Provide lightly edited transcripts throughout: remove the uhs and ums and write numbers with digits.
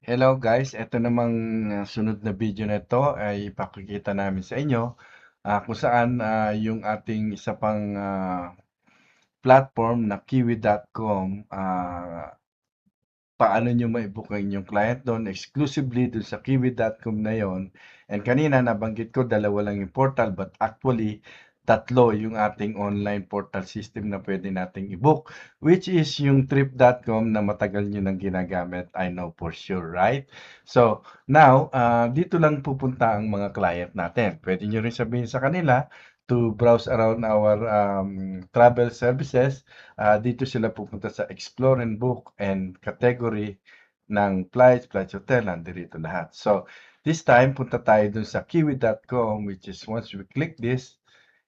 Hello guys, ito namang sunod na video na ito ay ipakikita namin sa inyo kung saan yung ating isa pang platform na kiwi.com, paano nyo ma-book ang inyong client doon exclusively doon sa kiwi.com na yon. And kanina nabanggit ko dalawa lang yung portal but actually tatlo yung ating online portal system na pwede nating i-book, which is yung trip.com na matagal nyo nang ginagamit. I know for sure, right? So now, dito lang pupunta ang mga client natin. Pwede nyo rin sabihin sa kanila to browse around our travel services. Dito sila pupunta sa Explore and Book and category ng flights, hotel, nandito lahat. So, this time, punta tayo dun sa kiwi.com, which is once we click this,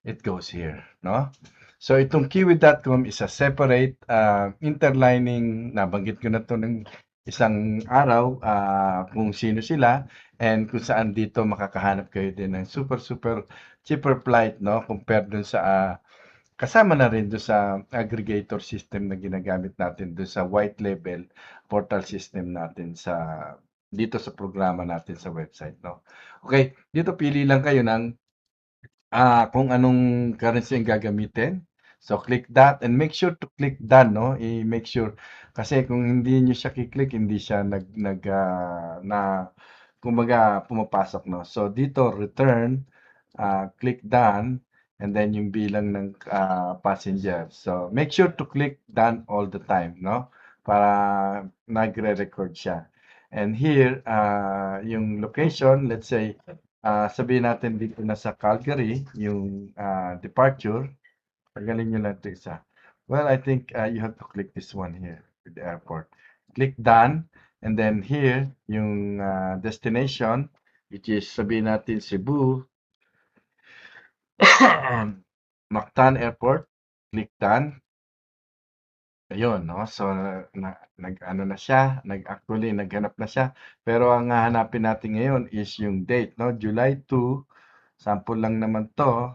it goes here, no? So, itong kiwi.com is a separate interlining, nabanggit ko na to ng isang araw kung sino sila and kung saan dito makakahanap kayo din ng super cheaper flight, no? Compared dun sa kasama na rin doon sa aggregator system na ginagamit natin doon sa white label portal system natin sa dito sa programa natin sa website, no? Okay, dito pili lang kayo ng kung anong currency ang gagamitin. So click that and make sure to click done, no? I-make sure kasi kung hindi niyo siya kiklik, hindi siya na kumbaga pumapasok, no? So dito return, click done, and then yung bilang ng passenger. So make sure to click done all the time, no? Para nagre-record siya. And here, yung location, let's say, sabihin natin dito na sa Calgary, yung departure. Tagalin nyo lang ito isa. Well, I think you have to click this one here with the airport. Click done. And then here, yung destination, which is sabihin natin Cebu, Mactan Airport. Click done. Ayun, no? So, nag-ano na siya, actually, naghanap na siya. Pero ang hahanapin natin ngayon is yung date, no? July 2, sample lang naman to.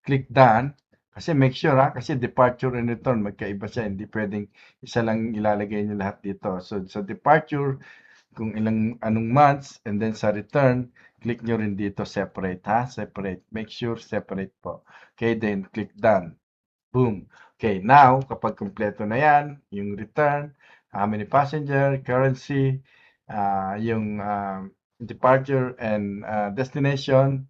Click done. Kasi make sure, kasi departure and return, magkaiba siya. Hindi pwedeng isa lang ilalagay niyo lahat dito. So, sa departure, kung anong months, and then sa return, click nyo rin dito separate, ha? Separate. Make sure separate po. Okay, then click done. Boom. Okay, now, kapag kumpleto na yan, yung return, how many passenger, currency, yung departure and destination,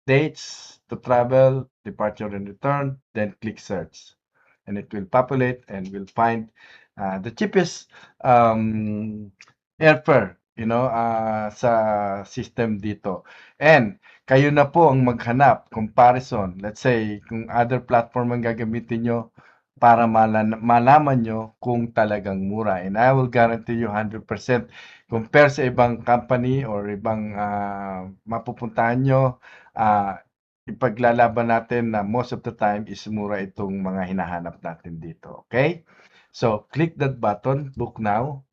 dates to travel, departure and return, then click search. And it will populate and will find the cheapest airfare, sa system dito. And kayo na po ang maghanap, comparison. Let's say, kung other platform ang gagamitin nyo para malaman nyo kung talagang mura. And I will guarantee you 100% compare sa ibang company or ibang mapupuntahan nyo, ipaglalaban natin na most of the time is mura itong mga hinahanap natin dito. Okay? So, click that button, book now.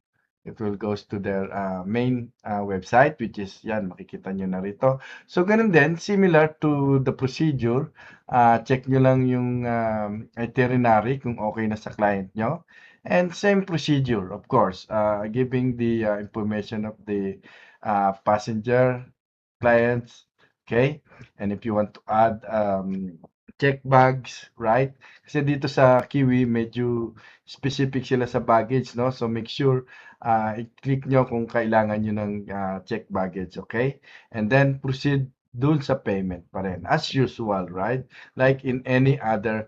It will goes to their main website, which is yan, makikita nyo na rito. So, ganun din, similar to the procedure, check nyo lang yung itinerary kung okay na sa client nyo. And same procedure, of course, giving the information of the passenger, clients, okay? And if you want to add check bags, right? Kasi dito sa Kiwi, medyo specific sila sa baggage, no? So make sure i-click nyo kung kailangan nyo ng check baggage, okay? And then proceed dun sa payment pa rin, as usual, right? Like in any other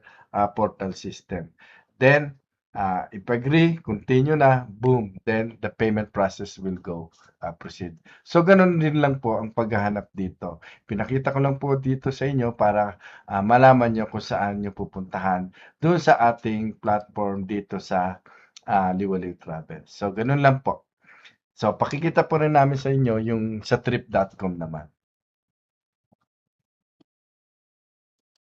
portal system. Then, if agree, continue na, boom, then the payment process will go, proceed. So, ganun din lang po ang paghahanap dito. Pinakita ko lang po dito sa inyo para malaman nyo kung saan nyo pupuntahan doon sa ating platform dito sa Liwaliw Travel. So, ganun lang po. So, pakikita po rin namin sa inyo yung sa trip.com naman.